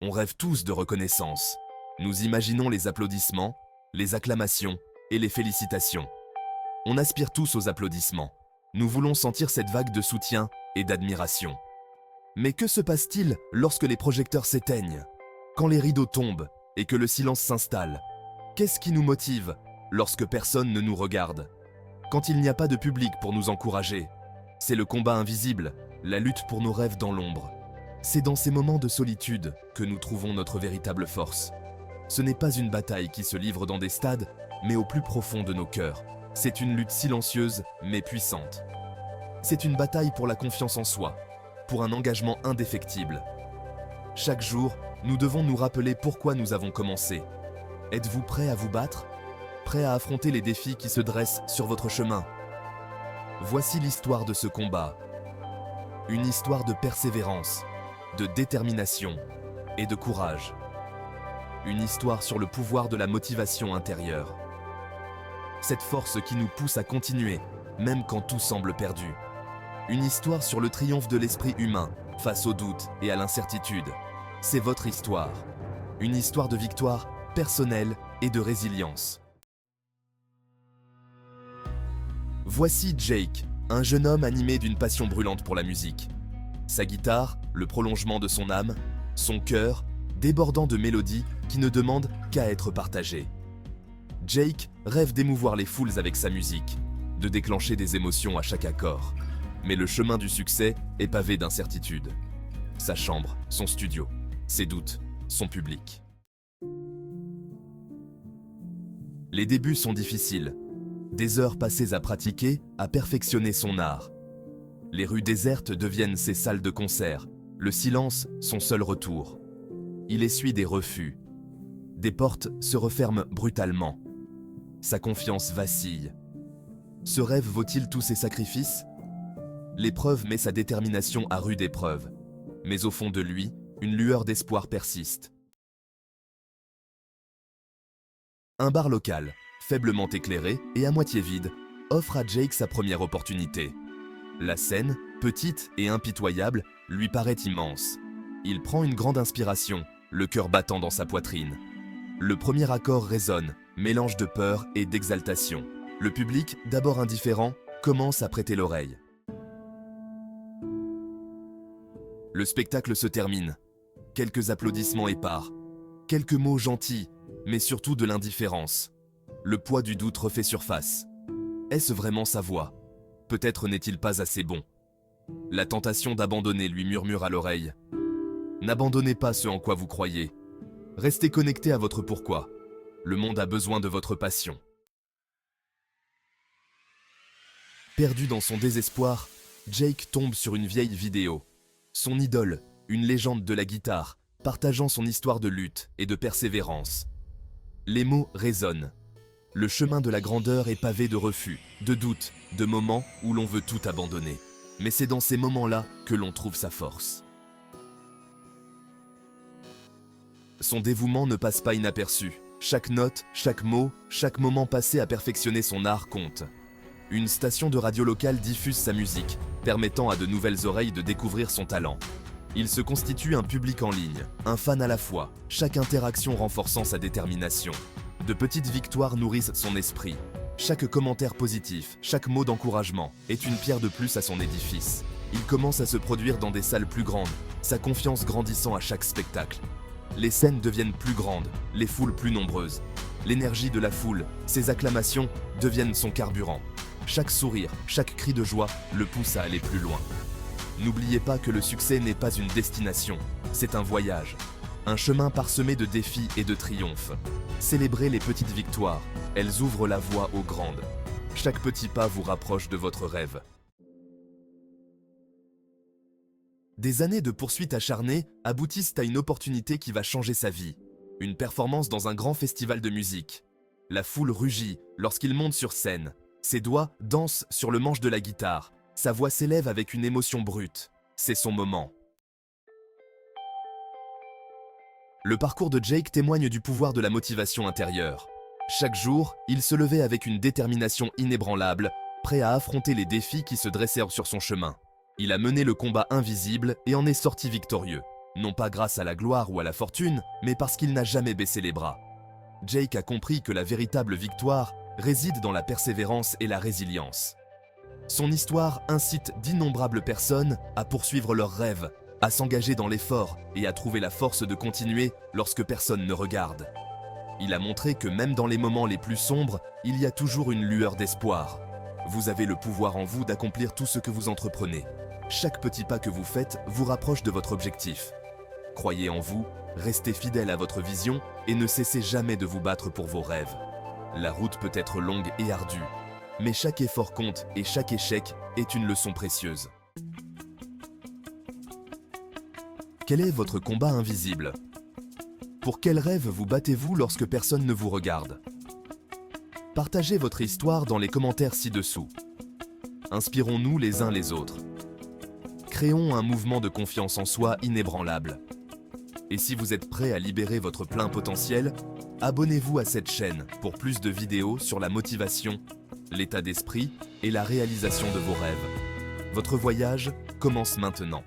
On rêve tous de reconnaissance. Nous imaginons les applaudissements, les acclamations et les félicitations. On aspire tous aux applaudissements. Nous voulons sentir cette vague de soutien et d'admiration. Mais que se passe-t-il lorsque les projecteurs s'éteignent? Quand les rideaux tombent et que le silence s'installe? Qu'est-ce qui nous motive lorsque personne ne nous regarde? Quand il n'y a pas de public pour nous encourager? C'est le combat invisible, la lutte pour nos rêves dans l'ombre. C'est dans ces moments de solitude que nous trouvons notre véritable force. Ce n'est pas une bataille qui se livre dans des stades, mais au plus profond de nos cœurs. C'est une lutte silencieuse mais puissante. C'est une bataille pour la confiance en soi, pour un engagement indéfectible. Chaque jour, nous devons nous rappeler pourquoi nous avons commencé. Êtes-vous prêt à vous battre? Prêt à affronter les défis qui se dressent sur votre chemin? Voici l'histoire de ce combat. Une histoire de persévérance, de détermination et de courage. Une histoire sur le pouvoir de la motivation intérieure. Cette force qui nous pousse à continuer, même quand tout semble perdu. Une histoire sur le triomphe de l'esprit humain face au doute et à l'incertitude. C'est votre histoire. Une histoire de victoire personnelle et de résilience. Voici Jake, un jeune homme animé d'une passion brûlante pour la musique. Sa guitare, le prolongement de son âme, son cœur, débordant de mélodies qui ne demandent qu'à être partagées. Jake rêve d'émouvoir les foules avec sa musique, de déclencher des émotions à chaque accord. Mais le chemin du succès est pavé d'incertitudes. Sa chambre, son studio, ses doutes, son public. Les débuts sont difficiles. Des heures passées à pratiquer, à perfectionner son art. Les rues désertes deviennent ses salles de concert, le silence son seul retour. Il essuie des refus. Des portes se referment brutalement. Sa confiance vacille. Ce rêve vaut-il tous ses sacrifices? L'épreuve met sa détermination à rude épreuve. Mais au fond de lui, une lueur d'espoir persiste. Un bar local, faiblement éclairé et à moitié vide, offre à Jake sa première opportunité. La scène, petite et impitoyable, lui paraît immense. Il prend une grande inspiration, le cœur battant dans sa poitrine. Le premier accord résonne, mélange de peur et d'exaltation. Le public, d'abord indifférent, commence à prêter l'oreille. Le spectacle se termine. Quelques applaudissements épars, quelques mots gentils, mais surtout de l'indifférence. Le poids du doute refait surface. Est-ce vraiment sa voix? Peut-être n'est-il pas assez bon. La tentation d'abandonner lui murmure à l'oreille. N'abandonnez pas ce en quoi vous croyez. Restez connecté à votre pourquoi. Le monde a besoin de votre passion. Perdu dans son désespoir, Jake tombe sur une vieille vidéo. Son idole, une légende de la guitare, partageant son histoire de lutte et de persévérance. Les mots résonnent. Le chemin de la grandeur est pavé de refus, de doutes, de moments où l'on veut tout abandonner. Mais c'est dans ces moments-là que l'on trouve sa force. Son dévouement ne passe pas inaperçu. Chaque note, chaque mot, chaque moment passé à perfectionner son art compte. Une station de radio locale diffuse sa musique, permettant à de nouvelles oreilles de découvrir son talent. Il se constitue un public en ligne, un fan à la fois, chaque interaction renforçant sa détermination. De petites victoires nourrissent son esprit. Chaque commentaire positif, chaque mot d'encouragement est une pierre de plus à son édifice. Il commence à se produire dans des salles plus grandes, sa confiance grandissant à chaque spectacle. Les scènes deviennent plus grandes, les foules plus nombreuses. L'énergie de la foule, ses acclamations, deviennent son carburant. Chaque sourire, chaque cri de joie le pousse à aller plus loin. N'oubliez pas que le succès n'est pas une destination, c'est un voyage. Un chemin parsemé de défis et de triomphes. Célébrez les petites victoires, elles ouvrent la voie aux grandes. Chaque petit pas vous rapproche de votre rêve. Des années de poursuites acharnées aboutissent à une opportunité qui va changer sa vie. Une performance dans un grand festival de musique. La foule rugit lorsqu'il monte sur scène. Ses doigts dansent sur le manche de la guitare. Sa voix s'élève avec une émotion brute. C'est son moment. Le parcours de Jake témoigne du pouvoir de la motivation intérieure. Chaque jour, il se levait avec une détermination inébranlable, prêt à affronter les défis qui se dressèrent sur son chemin. Il a mené le combat invisible et en est sorti victorieux. Non pas grâce à la gloire ou à la fortune, mais parce qu'il n'a jamais baissé les bras. Jake a compris que la véritable victoire réside dans la persévérance et la résilience. Son histoire incite d'innombrables personnes à poursuivre leurs rêves, à s'engager dans l'effort et à trouver la force de continuer lorsque personne ne regarde. Il a montré que même dans les moments les plus sombres, il y a toujours une lueur d'espoir. Vous avez le pouvoir en vous d'accomplir tout ce que vous entreprenez. Chaque petit pas que vous faites vous rapproche de votre objectif. Croyez en vous, restez fidèle à votre vision et ne cessez jamais de vous battre pour vos rêves. La route peut être longue et ardue, mais chaque effort compte et chaque échec est une leçon précieuse. Quel est votre combat invisible? Pour quel rêve vous battez-vous lorsque personne ne vous regarde? Partagez votre histoire dans les commentaires ci-dessous. Inspirons-nous les uns les autres. Créons un mouvement de confiance en soi inébranlable. Et si vous êtes prêt à libérer votre plein potentiel, abonnez-vous à cette chaîne pour plus de vidéos sur la motivation, l'état d'esprit et la réalisation de vos rêves. Votre voyage commence maintenant.